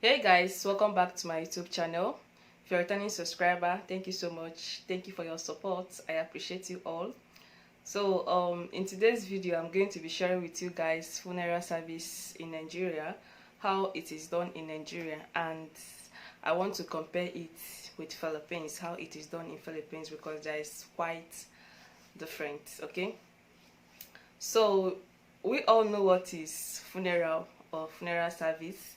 Hey guys, welcome back to my YouTube channel. If you're a returning subscriber, thank you so much. Thank you for your support. I appreciate you all. So in today's video, I'm going to be sharing with you guys funeral service in Nigeria, how it is done in Nigeria, and I want to compare it with Philippines, how it is done in Philippines, because there is quite different. Okay, so we all know what is funeral or funeral service.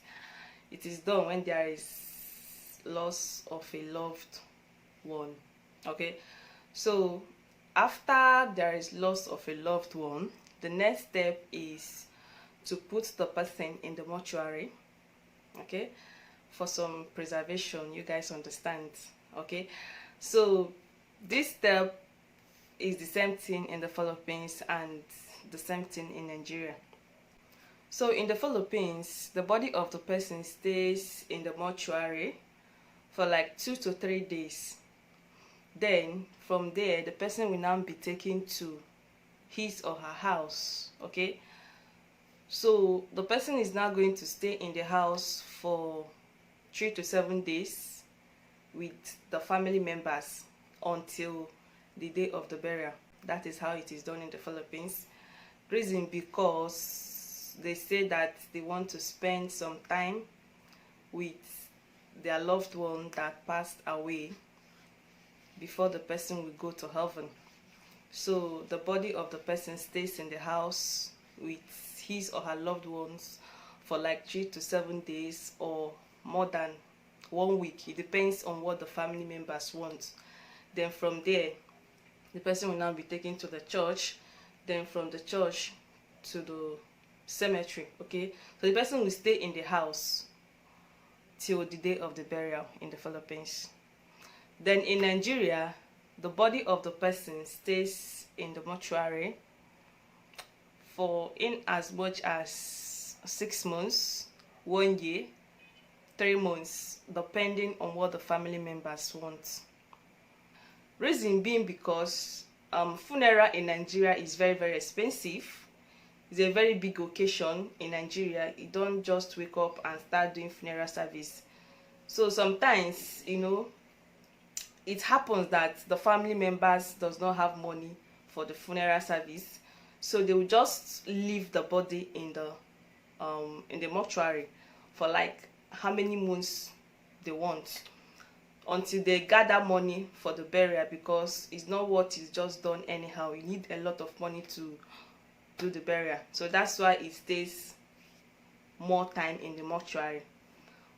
It is done when there is loss of a loved one. Okay, so after there is loss of a loved one, the next step is to put the person in the mortuary, okay, for some preservation. You guys understand? Okay, so this step is the same thing in the Philippines and the same thing in Nigeria. So in the Philippines, the body of the person stays in the mortuary for like 2 to 3 days. Then from there, the person will now be taken to his or her house. Okay, so the person is now going to stay in the house for 3 to 7 days with the family members until the day of the burial. That is how it is done in the Philippines. Reason because they say that they want to spend some time with their loved one that passed away before the person will go to heaven. So the body of the person stays in the house with his or her loved ones for like 3 to 7 days or more than 1 week. It depends on what the family members want. Then from there, the person will now be taken to the church. Then from the church to the cemetery. Okay, so the person will stay in the house till the day of the burial in the Philippines. Then in Nigeria, the body of the person stays in the mortuary for in as much as 6 months, 1 year, 3 months, depending on what the family members want. Reason being because funeral in Nigeria is very expensive. It's a very big occasion in Nigeria. You don't just wake up and start doing funeral service. So sometimes, it happens that the family members does not have money for the funeral service, so they will just leave the body in the mortuary for like how many months they want, until they gather money for the burial, because it's not what is just done anyhow. You need a lot of money to do the burial, so that's why it stays more time in the mortuary.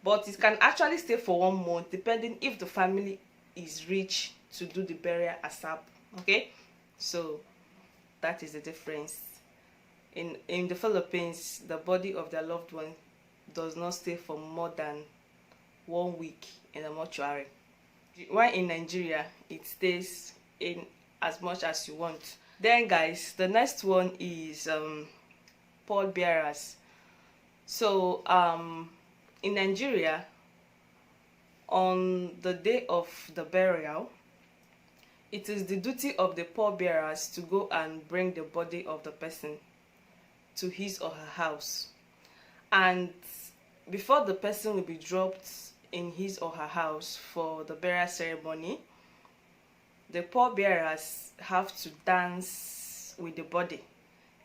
But it can actually stay for 1 month depending if the family is rich to do the burial ASAP. Okay, so that is the difference. In the Philippines, the body of their loved one does not stay for more than 1 week in the mortuary, while in Nigeria it stays in as much as you want. Then guys, the next one is pallbearers. So in Nigeria, on the day of the burial, it is the duty of the pallbearers to go and bring the body of the person to his or her house. And before the person will be dropped in his or her house for the burial ceremony, the pallbearers have to dance with the body,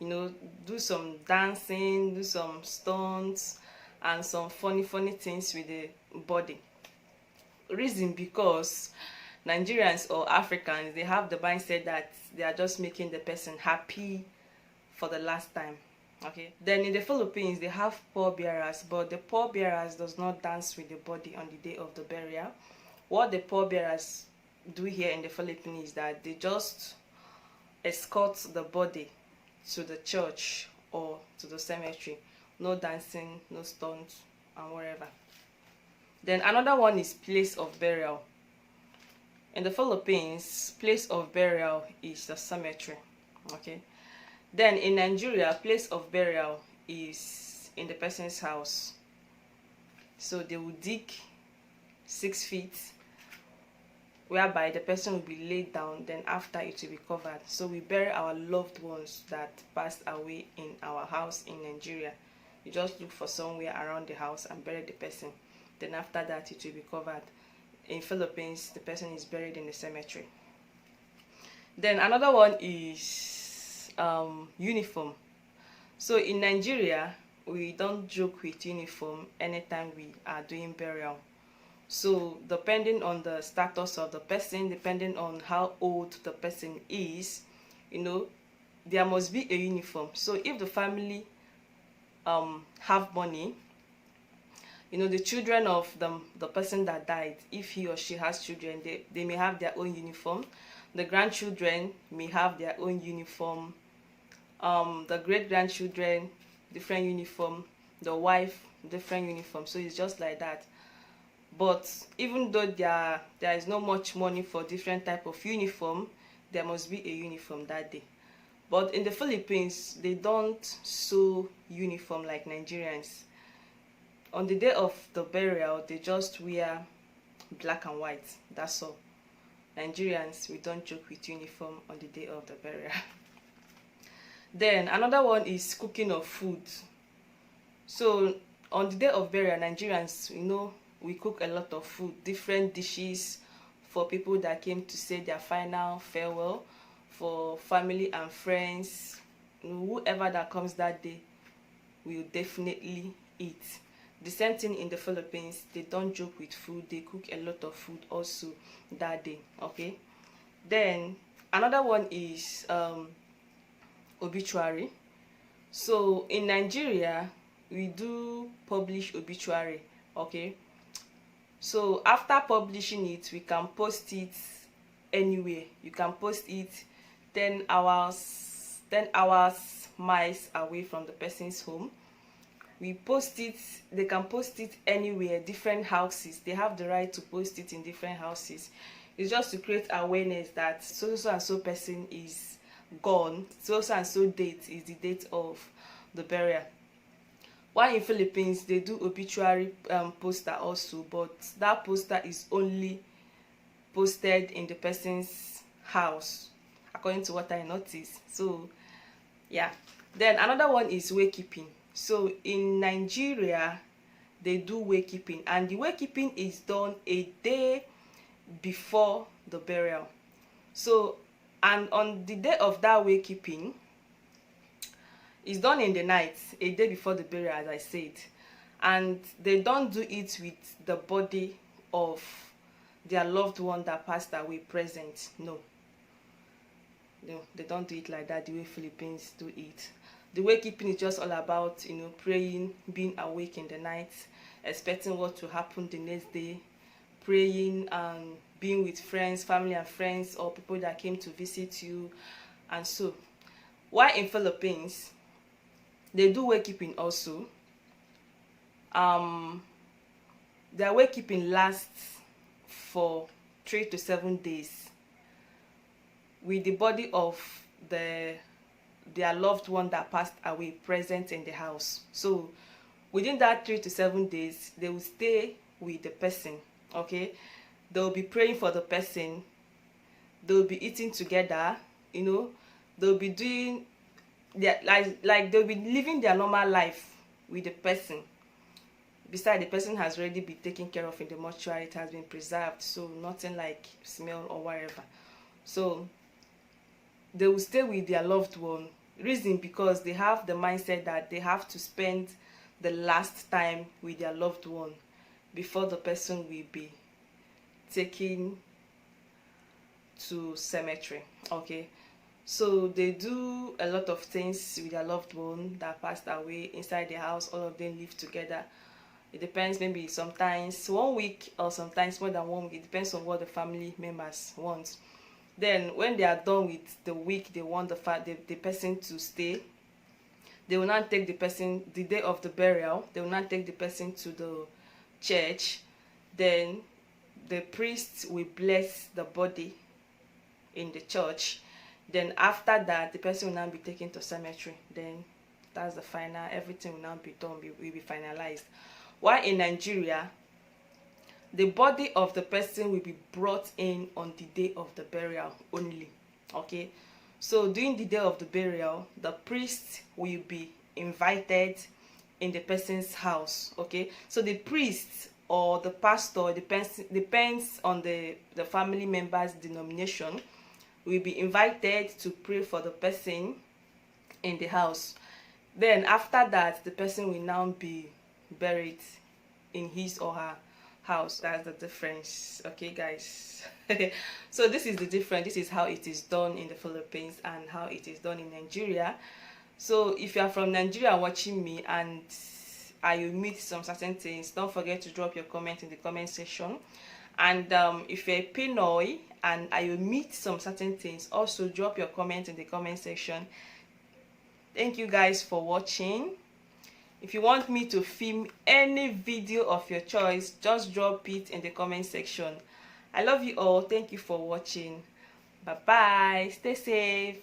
do some dancing, do some stunts, and some funny things with the body. Reason because Nigerians or Africans, they have the mindset that they are just making the person happy for the last time. Okay, then in the Philippines, they have pallbearers, but the pallbearers does not dance with the body on the day of the burial. What the pallbearers do here in the Philippines is that they just escort the body to the church or to the cemetery. No dancing, no stunts, and whatever. Then another one is place of burial. In the Philippines, place of burial is the cemetery. Okay, then in Nigeria, place of burial is in the person's house. So they will dig 6 feet, whereby the person will be laid down, then after it will be covered. So we bury our loved ones that passed away in our house in Nigeria. You just look for somewhere around the house and bury the person. then after that it will be covered. In Philippines, the person is buried in the cemetery. Then another one is uniform. So in Nigeria, we don't joke with uniform anytime we are doing burial. So depending on the status of the person, depending on how old the person is, you know, there must be a uniform. So if the family have money, you know, the children of the person that died, if he or she has children, they may have their own uniform. The grandchildren may have their own uniform. The great-grandchildren, different uniform. The wife, different uniform. So it's just like that. But even though there is not much money for different type of uniform, there must be a uniform that day. But in the Philippines, they don't sew uniform like Nigerians. On the day of the burial, they just wear black and white. That's all. Nigerians, we don't joke with uniform on the day of the burial. Then another one is cooking of food. So on the day of burial, Nigerians, you know, we cook a lot of food, different dishes for people that came to say their final farewell, for family and friends, whoever that comes that day will definitely eat. The same thing in the Philippines, they don't joke with food, they cook a lot of food also that day. Okay, then another one is obituary. So in Nigeria, we do publish obituary. Okay, so after publishing it, we can post it anywhere. You can post it 10 hours miles away from the person's home. We post it, they can post it anywhere, different houses. They have the right to post it in different houses. It's just to create awareness that so and so person is gone, so and so date is the date of the burial. While in Philippines, they do obituary poster also, but that poster is only posted in the person's house, according to what I noticed. So yeah, then another one is waykeeping. So in Nigeria, they do waykeeping, and the waykeeping is done a day before the burial. So, and on the day of that waykeeping, it's done in the night, a day before the burial, as I said. And they don't do it with the body of their loved one that passed away present. No, they don't do it like that the way Philippines do it. The waykeeping is just all about, you know, praying, being awake in the night, expecting what to happen the next day, praying and being with friends, family and friends, or people that came to visit you, and so. While in Philippines, they do waykeeping also. Their waykeeping lasts for 3 to 7 days with the body of their loved one that passed away present in the house. So within that 3 to 7 days, they will stay with the person. Okay, they'll be praying for the person, they'll be eating together, you know, they'll be doing their like they'll be living their normal life with the person. Besides, the person has already been taken care of in the mortuary, it has been preserved, so nothing like smell or whatever. So they will stay with their loved one. Reason, because they have the mindset that they have to spend the last time with their loved one before the person will be taken to cemetery. Okay, so they do a lot of things with their loved one that passed away inside the house. All of them live together. It depends, maybe sometimes 1 week or sometimes more than 1 week. It depends on what the family members want. Then when they are done with the week they want the person to stay, they will not take the person the day of the burial. They will not take the person to the church. Then the priest will bless the body in the church. Then after that, the person will now be taken to cemetery. Then that's the final, everything will now be done, will be finalized. While in Nigeria, the body of the person will be brought in on the day of the burial only. Okay, so during the day of the burial, the priest will be invited in the person's house. Okay, so the priest or the pastor, depends on the family member's denomination, will be invited to pray for the person in the house. Then after that, the person will now be buried in his or her house. That's the difference. Okay, guys. So this is the difference. This is how it is done in the Philippines and how it is done in Nigeria. So if you are from Nigeria watching me and you meet some certain things, don't forget to drop your comment in the comment section. And if you're a Pinoy and you meet some certain things, also drop your comment in the comment section. Thank you guys for watching. If you want me to film any video of your choice, just drop it in the comment section. I love you all. Thank you for watching. Bye bye. Stay safe.